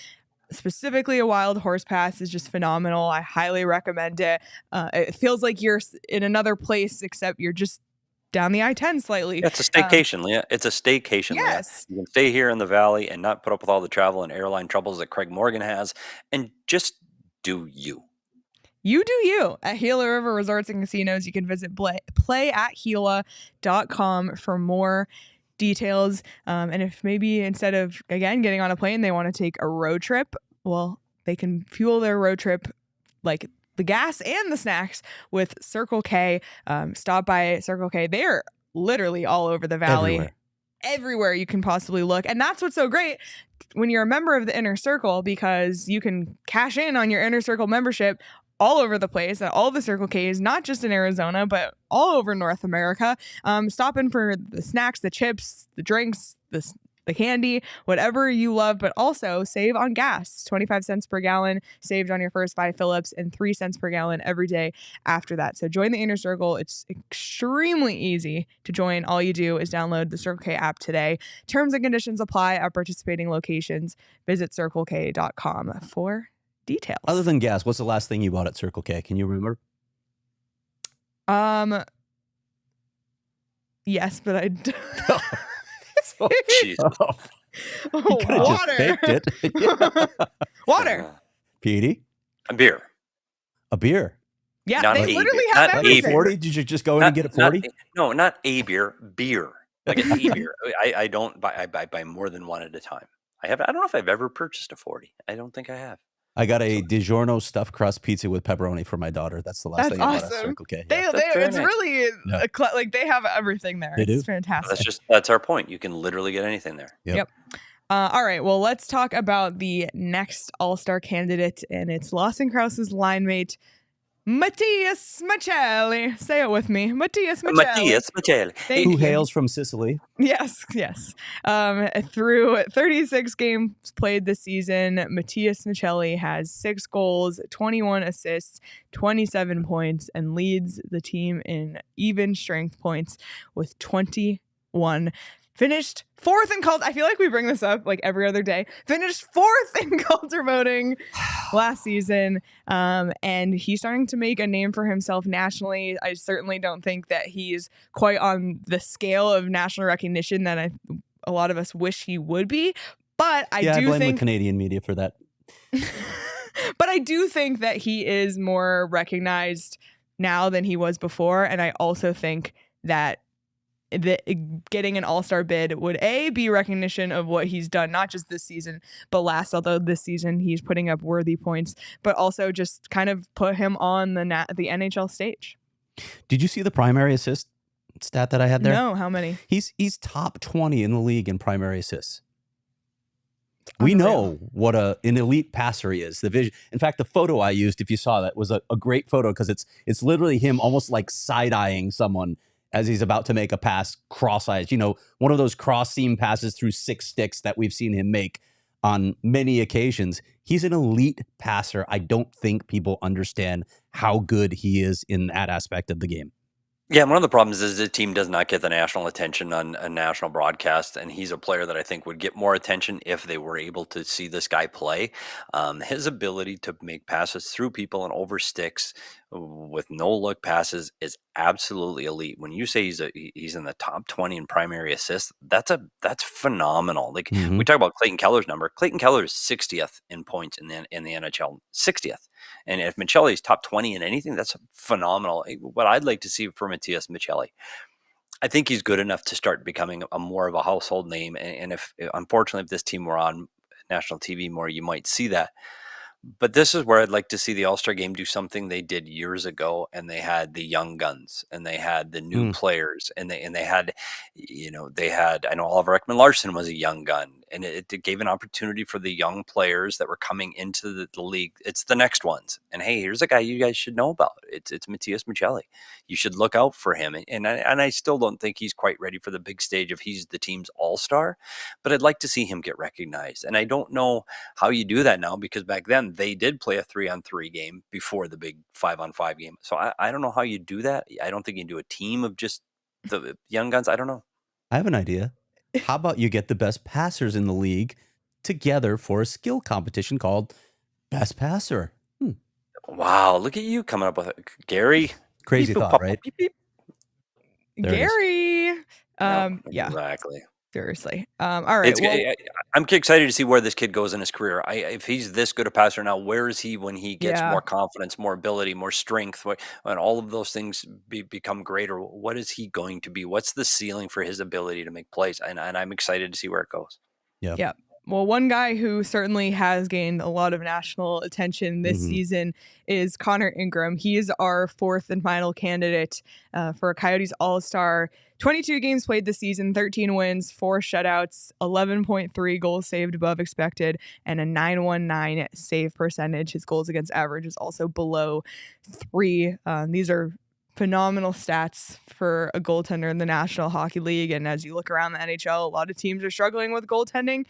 Specifically, a Wild Horse Pass is just phenomenal. I highly recommend it. It feels like you're in another place, except you're just down the I-10 slightly. Yeah, it's a staycation, Leah. It's a staycation. Yes. Leah. You can stay here in the valley and not put up with all the travel and airline troubles that Craig Morgan has, and just do you. You do you. At Gila River Resorts and Casinos, you can visit playathila.com for more details. And if maybe instead of, again, getting on a plane, they want to take a road trip, well, they can fuel their road trip, like the gas and the snacks, with Circle K. Stop by Circle K. They are literally all over the valley. Everywhere you can possibly look. And that's what's so great when you're a member of the Inner Circle, because you can cash in on your Inner Circle membership all over the place at all the Circle K's, not just in Arizona, but all over North America. Stop in for the snacks, the chips, the drinks, the candy, whatever you love, but also save on gas. 25 cents per gallon saved on your first 5 fill-ups and 3 cents per gallon every day after that. So join the Inner Circle. It's extremely easy to join. All you do is download the Circle K app today. Terms and conditions apply at participating locations. Visit CircleK.com for details. Other than gas, what's the last thing you bought at Circle K? Can you remember? Yes, but I Jesus. You could have just faked it. Yeah. Water. Petey? A beer. A beer. Yeah, Not they a literally beer. have Not a everything. beer. 40? Did you just go in and get it 40? Not a beer. Beer. Like a beer. I don't buy. I buy more than one at a time. I don't know if I've ever purchased a 40. I don't think I have. I got a DiGiorno stuffed crust pizza with pepperoni for my daughter. That's the last That's thing I bought at awesome. Circle K. They, Yeah. it's very nice. really Yeah. like they have everything there. They It's do. fantastic. That's our point. You can literally get anything there. Yep. All right, well, let's talk about the next All-Star candidate, and it's Lawson Crouse's line mate, Matias Maccelli. Say it with me. Matias Maccelli. Matias Maccelli. Thank Who you. hails from Sicily? Yes. Through 36 games played this season, Matias Maccelli has 6 goals, 21 assists, 27 points, and leads the team in even strength points with 21. Finished 4th in Calder. I feel like we bring this up like every other day. Finished 4th in Calder voting last season. And he's starting to make a name for himself nationally. I certainly don't think that he's quite on the scale of national recognition that a lot of us wish he would be. But I blame think the Canadian media for that. but I do think that he is more recognized now than he was before. And I also think that getting an All-Star bid would be recognition of what he's done, not just this season, but last, although this season he's putting up worthy points, but also just kind of put him on the NHL stage. Did you see the primary assist stat that I had there? No, how many? He's top 20 in the league in primary assists. We Unreal. know what an elite passer he is. The vision. In fact, the photo I used, if you saw that, was a great photo because it's literally him almost like side-eyeing someone as he's about to make a pass, cross-eyes. You know, one of those cross-seam passes through 6 sticks that we've seen him make on many occasions. He's an elite passer. I don't think people understand how good he is in that aspect of the game. Yeah, one of the problems is the team does not get the national attention on a national broadcast, and he's a player that I think would get more attention if they were able to see this guy play. His ability to make passes through people and over sticks with no-look passes is absolutely elite. When you say he's in the top 20 in primary assists, that's phenomenal. Like we talk about Clayton Keller's number. Clayton Keller is 60th in points in the NHL, 60th. And if Maccelli is top 20 in anything, that's phenomenal. What I'd like to see for Matias Maccelli, I think he's good enough to start becoming a more of a household name. And if unfortunately, if this team were on national TV more, you might see that. But this is where I'd like to see the All-Star Game do something they did years ago, and they had the young guns, and they had the new players, and they had, I know Oliver Ekman-Larsson was a young gun, and it gave an opportunity for the young players that were coming into the league. It's the next ones, and hey, here's a guy you guys should know about. It's Matias Maccelli. You should look out for him, and I still don't think he's quite ready for the big stage if he's the team's All-Star, but I'd like to see him get recognized, and I don't know how you do that now because back then they did play a 3-on-3 game before the big 5-on-5 game. So I don't know how you do that. I don't think you can do a team of just the young guns. I don't know. I have an idea. How about you get the best passers in the league together for a skill competition called Best Passer? Wow, look at you coming up with it. Gary. Crazy Beep, thought, pop, right? beep, beep. There it is. Gary. Yeah, Exactly. seriously. All right. I'm excited to see where this kid goes in his career. If he's this good a passer now, where is he when he gets more confidence, more ability, more strength, when all of those things become greater? What is he going to be? What's the ceiling for his ability to make plays? And I'm excited to see where it goes. Yeah. Well, one guy who certainly has gained a lot of national attention this season is Connor Ingram. He is our 4th and final candidate for a Coyotes All-Star. 22 games played this season, 13 wins, 4 shutouts, 11.3 goals saved above expected, and a .919 save percentage. His goals against average is also below 3. These are phenomenal stats for a goaltender in the National Hockey League. And as you look around the NHL, a lot of teams are struggling with goaltending.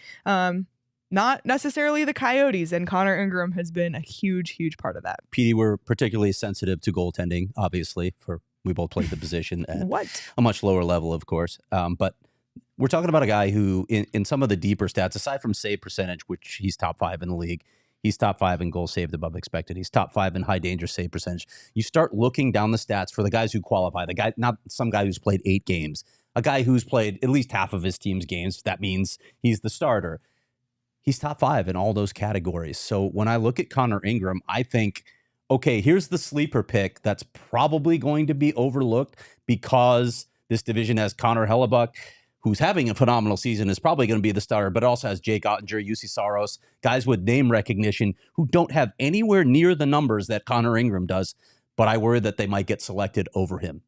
Not necessarily the Coyotes, and Connor Ingram has been a huge, huge part of that. Petey, we're particularly sensitive to goaltending, obviously, for we both played the position at a much lower level, of course. But we're talking about a guy who, in some of the deeper stats, aside from save percentage, which he's top 5 in the league, he's top 5 in goals saved above expected. He's top 5 in high danger save percentage. You start looking down the stats for the guys who qualify, the guy, not some guy who's played 8 games, a guy who's played at least half of his team's games. That means he's the starter. He's top 5 in all those categories. So when I look at Connor Ingram, I think, okay, here's the sleeper pick that's probably going to be overlooked because this division has Connor Hellebuck, who's having a phenomenal season, is probably going to be the starter, but also has Jake Ottinger, UC Saros, guys with name recognition who don't have anywhere near the numbers that Connor Ingram does, but I worry that they might get selected over him.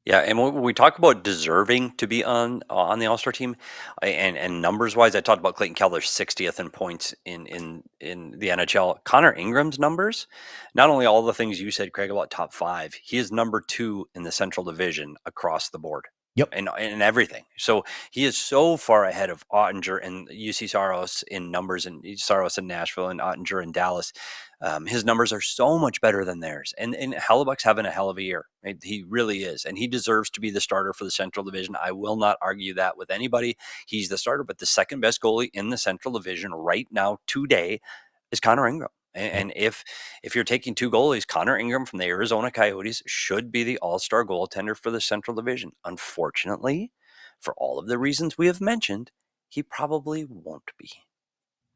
Yeah, and when we talk about deserving to be on the All-Star team, and numbers-wise, I talked about Clayton Keller 60th in points in the NHL. Connor Ingram's numbers, not only all the things you said, Craig, about top 5, he is number 2 in the Central Division across the board. Yep. And everything. So he is so far ahead of Ottinger and UC Saros in numbers, and Saros in Nashville and Ottinger in Dallas. His numbers are so much better than theirs. And Hellebuck's having a hell of a year. Right? He really is. And he deserves to be the starter for the Central Division. I will not argue that with anybody. He's the starter, but the second best goalie in the Central Division right now today is Connor Ingram. And if you're taking 2 goalies, Connor Ingram from the Arizona Coyotes should be the all-star goaltender for the Central Division. Unfortunately, for all of the reasons we have mentioned, he probably won't be.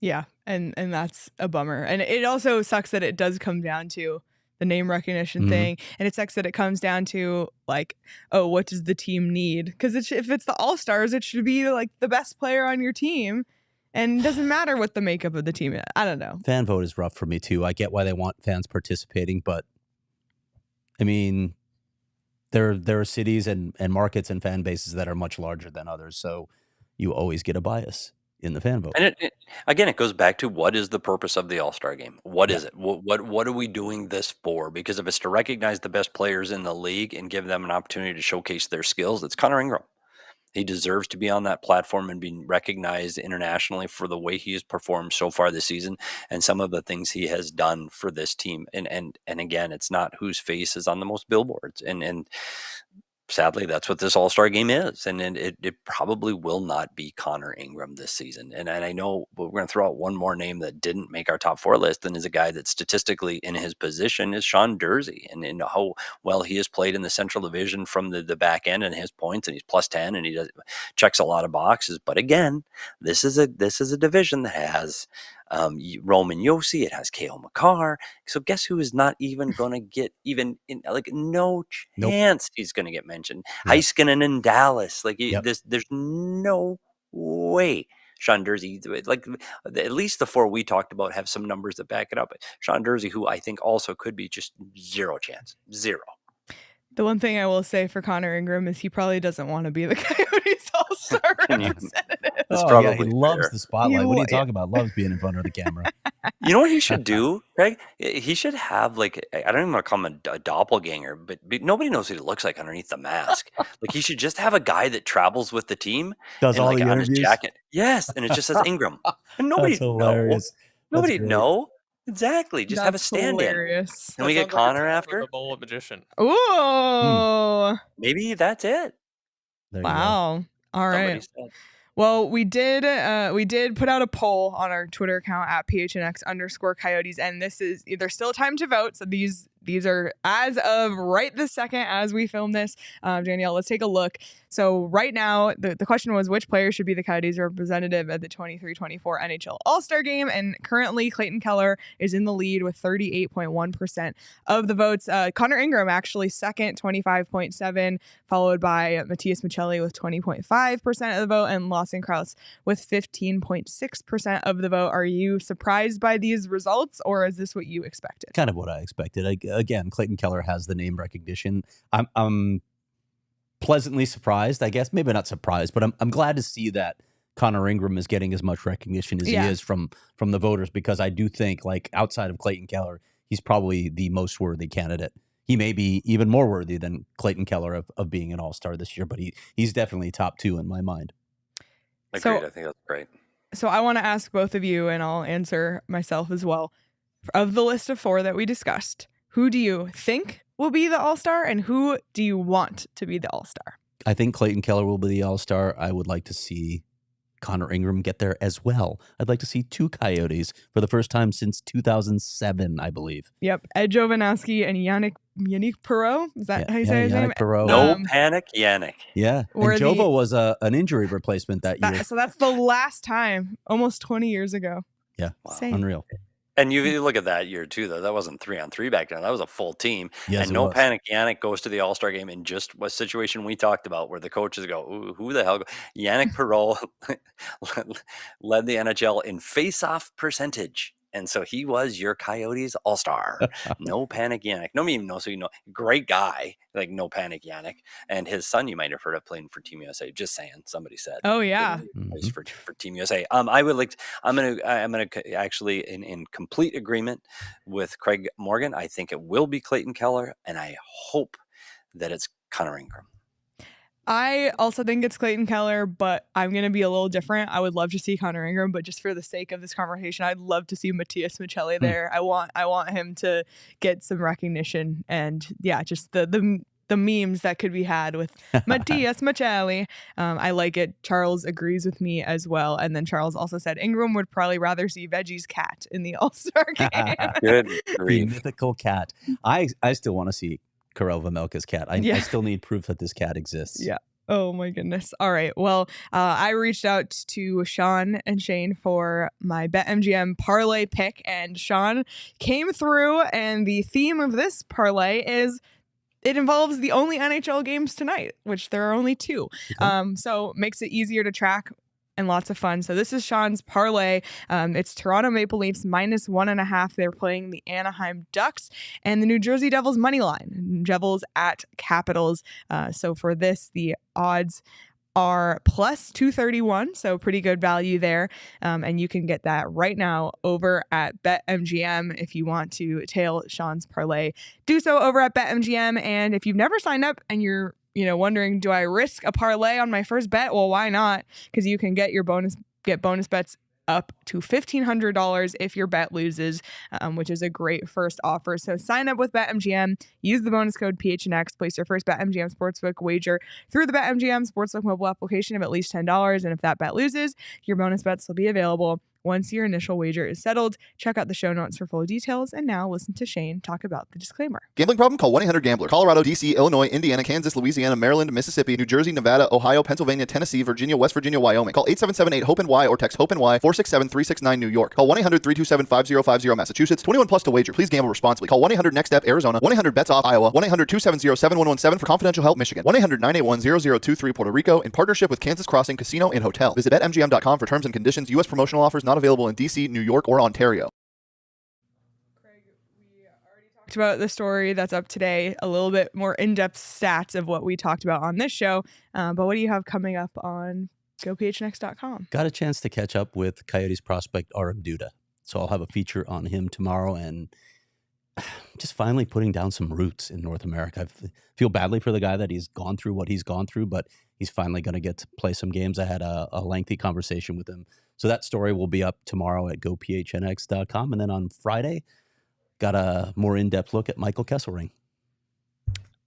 Yeah, and that's a bummer. And it also sucks that it does come down to the name recognition thing. And it sucks that it comes down to, like, oh, what does the team need? Because if it's the All-Stars, it should be, like, the best player on your team. And it doesn't matter what the makeup of the team is. I don't know. Fan vote is rough for me, too. I get why they want fans participating, but, I mean, there are cities and markets and fan bases that are much larger than others, so you always get a bias in the fan vote. And it goes back to, what is the purpose of the All-Star Game? What is it? What are we doing this for? Because if it's to recognize the best players in the league and give them an opportunity to showcase their skills, it's Connor Ingram. He deserves to be on that platform and be recognized internationally for the way he has performed so far this season and some of the things he has done for this team. And again, it's not whose face is on the most billboards. And sadly, that's what this All-Star Game is. And it probably will not be Connor Ingram this season. And I know we're going to throw out one more name that didn't make our top 4 list, and is a guy that statistically in his position is Sean Durzi, and how well he has played in the Central Division from the back end and his points, and he's plus 10 and he checks a lot of boxes. But again, this is a division that has Roman Josi, it has Cale Makar. So guess who is not even going to get no chance he's going to get mentioned. Yep. Heiskanen in Dallas. There's no way Sean Durzi, like at least the 4 we talked about have some numbers that back it up. Sean Durzi, who I think also could be just zero chance. Zero. The one thing I will say for Connor Ingram is he probably doesn't want to be the Coyotes All-Star representative. He loves the spotlight. What are you talking about? Loves being in front of the camera. You know what he should do, Craig? He should have, like, I don't even want to call him a doppelganger, but nobody knows what he looks like underneath the mask. Like, he should just have a guy that travels with the team. Does all the on interviews? His jacket. Yes, and it just says Ingram. And nobody knows. Nobody know. Exactly. Just have a stand-in. Can we get Connor after? The bullet magician. Ooh. Maybe that's it. Wow. All right. Well, we did put out a poll on our Twitter account at PHNX_Coyotes, and there's still time to vote. So these are as of right this second as we film this. Danielle, let's take a look. So right now, the question was, which player should be the Coyotes representative at the 23-24 NHL All-Star Game? And currently, Clayton Keller is in the lead with 38.1% of the votes. Connor Ingram actually second, 25.7%, followed by Matias Maccelli with 20.5% of the vote, and Lawson Crouse with 15.6% of the vote. Are you surprised by these results, or is this what you expected? Kind of what I expected. Again, Clayton Keller has the name recognition. I'm pleasantly surprised, I guess. Maybe not surprised, but I'm glad to see that Connor Ingram is getting as much recognition as he is from the voters, because I do think, like, outside of Clayton Keller, he's probably the most worthy candidate he may be even more worthy than Clayton Keller of being an All-Star this year, but he's definitely top 2 in my mind. Agreed. So- I think that's great. So I want to ask both of you, and I'll answer myself as well. Of the list of 4 that we discussed, who do you think will be the All-Star, and who do you want to be the All-Star? I think Clayton Keller will be the All-Star. I would like to see Connor Ingram get there as well. I'd like to see 2 Coyotes for the first time since 2007, I believe. Yep, Ed Jovanovski and Yannick Perreault. Is that how you say his name? Yannick Perreault. No panic, Yannick. Yeah, and Or Jova was an injury replacement that year. So that's the last time, almost 20 years ago. Yeah, Wow. Same. Unreal. And you look at that year too, though. That wasn't 3-on-3 back then. That was a full team. Yes, and it no was. panic, Yannick goes to the All-Star game in just a situation we talked about where the coaches go, "Ooh, who the hell?" Yannick Perreault led the NHL in face-off percentage. And so he was your Coyotes All-Star. No panic, Yannick. No, even know, so you know, great guy, like no panic, Yannick. And his son, you might have heard of playing for Team USA. Just saying, somebody said. Oh, yeah. Plays for Team USA. I would like. I'm gonna actually in complete agreement with Craig Morgan. I think it will be Clayton Keller, and I hope that it's Connor Ingram. I also think it's Clayton Keller, but I'm going to be a little different. I would love to see Connor Ingram, but just for the sake of this conversation, I'd love to see Matias Maccelli there. I want him to get some recognition, and yeah, just the memes that could be had with Matias Maccelli. I like it. Charles agrees with me as well. And then Charles also said Ingram would probably rather see Veggie's cat in the All-Star game. Good The grief. mythical cat. I still want to see Karel Vejmelka's cat. I still need proof that this cat exists. Yeah. Oh my goodness. All right. Well, I reached out to Sean and Shane for my BetMGM parlay pick, and Sean came through, and the theme of this parlay is it involves the only NHL games tonight, which there are only 2. Okay. So makes it easier to track and lots of fun. So this is Sean's parlay. It's Toronto Maple Leafs -1.5. They're playing the Anaheim Ducks, and the New Jersey Devils money line. Devils at Capitals. So for this, the odds are +231, so pretty good value there. And you can get that right now over at BetMGM. If you want to tail Sean's parlay, do so over at BetMGM. And if you've never signed up and you're wondering, do I risk a parlay on my first bet? Well, why not? Because you can get bonus bets up to $1,500 if your bet loses, which is a great first offer. So sign up with BetMGM, use the bonus code PHNX, place your first BetMGM Sportsbook wager through the BetMGM Sportsbook mobile application of at least $10. And if that bet loses, your bonus bets will be available once your initial wager is settled. Check out the show notes for full details. And now listen to Shane talk about the disclaimer. Gambling problem? Call 1-800-GAMBLER. Colorado, D.C., Illinois, Indiana, Kansas, Louisiana, Maryland, Mississippi, New Jersey, Nevada, Ohio, Pennsylvania, Tennessee, Virginia, West Virginia, Wyoming. Call 877-8-HOPE-NY or text HOPE-NY 467-369 New York. Call 1-800-327-5050 Massachusetts. 21 plus to wager. Please gamble responsibly. Call 1-800-NEXT-STEP Arizona. 1-800-BETS-OFF Iowa. 1-800-270-7117 for confidential help Michigan. 1-800-981-0023 Puerto Rico in partnership with Kansas Crossing Casino and Hotel. Visit BetMGM.com for terms and conditions. U.S. promotional offers not available in D.C., New York, or Ontario. Craig, we already talked about the story that's up today, a little bit more in-depth stats of what we talked about on this show. But what do you have coming up on GoPHNX.com? Got a chance to catch up with Coyotes prospect Aram Duda. So I'll have a feature on him tomorrow, and just finally putting down some roots in North America. I feel badly for the guy that he's gone through what he's gone through, but he's finally going to get to play some games. I had a lengthy conversation with him. So that story will be up tomorrow at GoPHNX.com. And then on Friday, got a more in-depth look at Michael Kesselring.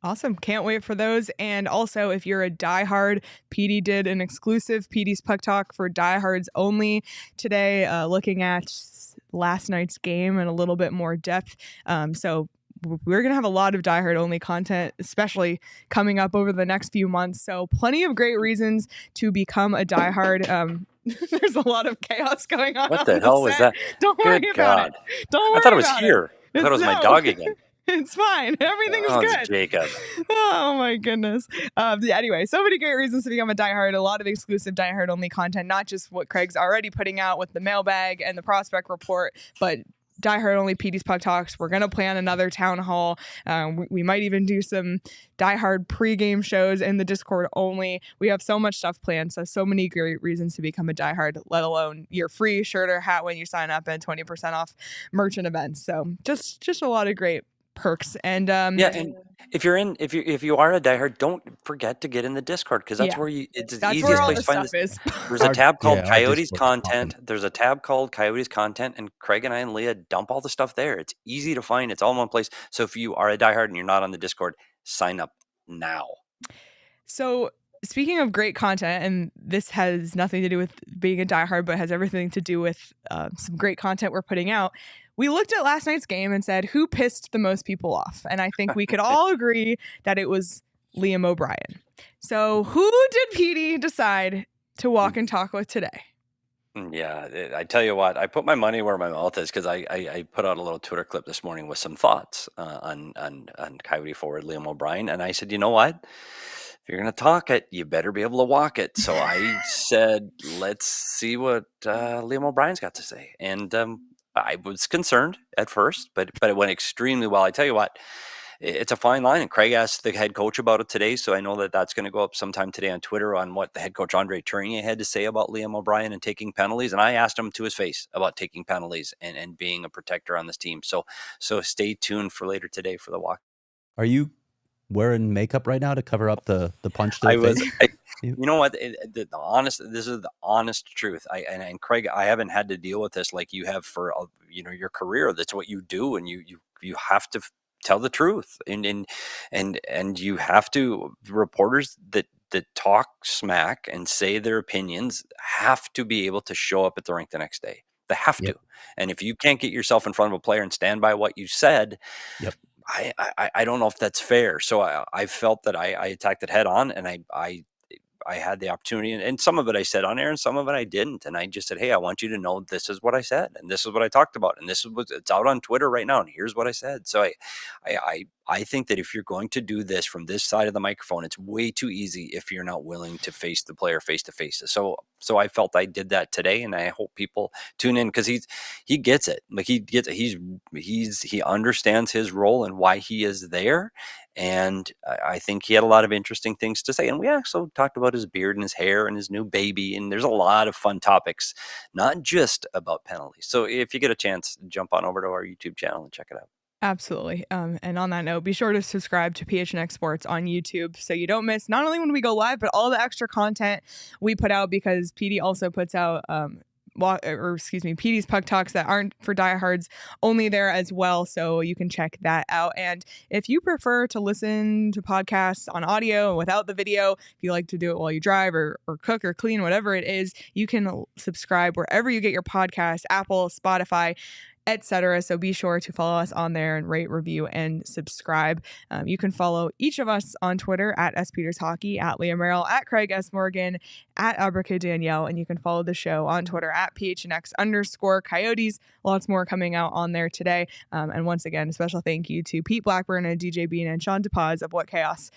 Awesome. Can't wait for those. And also, if you're a diehard, Petey did an exclusive Petey's Puck Talk for diehards only today, looking at last night's game in a little bit more depth. So we're going to have a lot of diehard only content, especially coming up over the next few months. So plenty of great reasons to become a diehard. There's a lot of chaos going on. What the hell was that? Don't worry Good about God. it. Don't worry I thought it was about here. I thought it was my dog again. It's fine. Everything's Oh, good. it's Jacob. Oh my goodness. Anyway, so many great reasons to become a diehard. A lot of exclusive diehard only content, not just what Craig's already putting out with the mailbag and the prospect report, but diehard only Petey's Puck Talks. We're gonna plan another town hall. We might even do some diehard pregame shows in the Discord only. We have so much stuff planned, so many great reasons to become a diehard, let alone your free shirt or hat when you sign up and 20% off merchant events. So just a lot of great perks. And Yeah, and if you are a diehard, don't forget to get in the Discord, because that's where it's the that's where easiest all place the to find stuff this. is. There's a tab called our Coyotes Discord's Content. pumping. There's a tab called Coyotes Content, and Craig and I and Leah dump all the stuff there. It's easy to find. It's all in one place. So if you are a diehard and you're not on the Discord, sign up now. So speaking of great content, and this has nothing to do with being a diehard, but has everything to do with some great content we're putting out. We looked at last night's game and said, who pissed the most people off? And I think we could all agree that it was Liam O'Brien. So who did Petey decide to walk and talk with today? Yeah, I tell you what, I put my money where my mouth is, because I put out a little Twitter clip this morning with some thoughts on Coyote forward Liam O'Brien, and I said, you know what? If you're going to talk it, you better be able to walk it. So I said, let's see what Liam O'Brien's got to say. And I was concerned at first, but it went extremely well. I tell you what, it's a fine line. And Craig asked the head coach about it today, so I know that that's going to go up sometime today on Twitter on what the head coach Andre Tournier had to say about Liam O'Brien and taking penalties. And I asked him to his face about taking penalties and being a protector on this team. So stay tuned for later today for the walk. Are you wearing makeup right now to cover up the punch to the I was, face? you know what? This is the honest truth. And Craig, I haven't had to deal with this like you have for your career. That's what you do, and you have to tell the truth, and you have to. Reporters that talk smack and say their opinions have to be able to show up at the rink the next day. They have to. And if you can't get yourself in front of a player and stand by what you said, I don't know if that's fair. So I felt that I attacked it head on, and I had the opportunity, and some of it I said on air and some of it I didn't. And I just said, hey, I want you to know this is what I said, and this is what I talked about, and it's out on Twitter right now, and here's what I said. So I think that if you're going to do this from this side of the microphone, it's way too easy if you're not willing to face the player face to face. So I felt I did that today, and I hope people tune in, because he gets it. Like he understands his role and why he is there. And I think he had a lot of interesting things to say. And we also talked about his beard and his hair and his new baby. And there's a lot of fun topics, not just about penalties. So if you get a chance, jump on over to our YouTube channel and check it out. Absolutely. And on that note, be sure to subscribe to PHNX Sports on YouTube so you don't miss not only when we go live, but all the extra content we put out, because Petey also puts out Petey's Puck Talks that aren't for diehards only there as well. So you can check that out. And if you prefer to listen to podcasts on audio without the video, if you like to do it while you drive or cook or clean, whatever it is, you can subscribe wherever you get your podcasts, Apple, Spotify, etc. So be sure to follow us on there and rate, review, and subscribe. You can follow each of us on Twitter at SPetersHockey, at Leah Merrill, at Craig S. Morgan, at Abraka Danielle, and you can follow the show on Twitter at PHNX_Coyotes. Lots more coming out on there today. And once again, a special thank you to Pete Blackburn and DJ Bean and Sean DePaz of What Chaos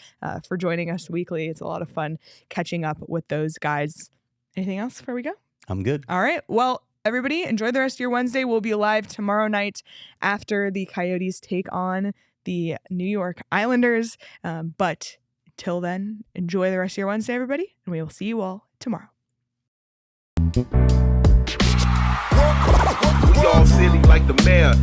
for joining us weekly. It's a lot of fun catching up with those guys. Anything else before we go? I'm good. All right. Well, everybody, enjoy the rest of your Wednesday. We'll be live tomorrow night after the Coyotes take on the New York Islanders. But till then, enjoy the rest of your Wednesday, everybody, and we will see you all tomorrow. We all silly like the mayor.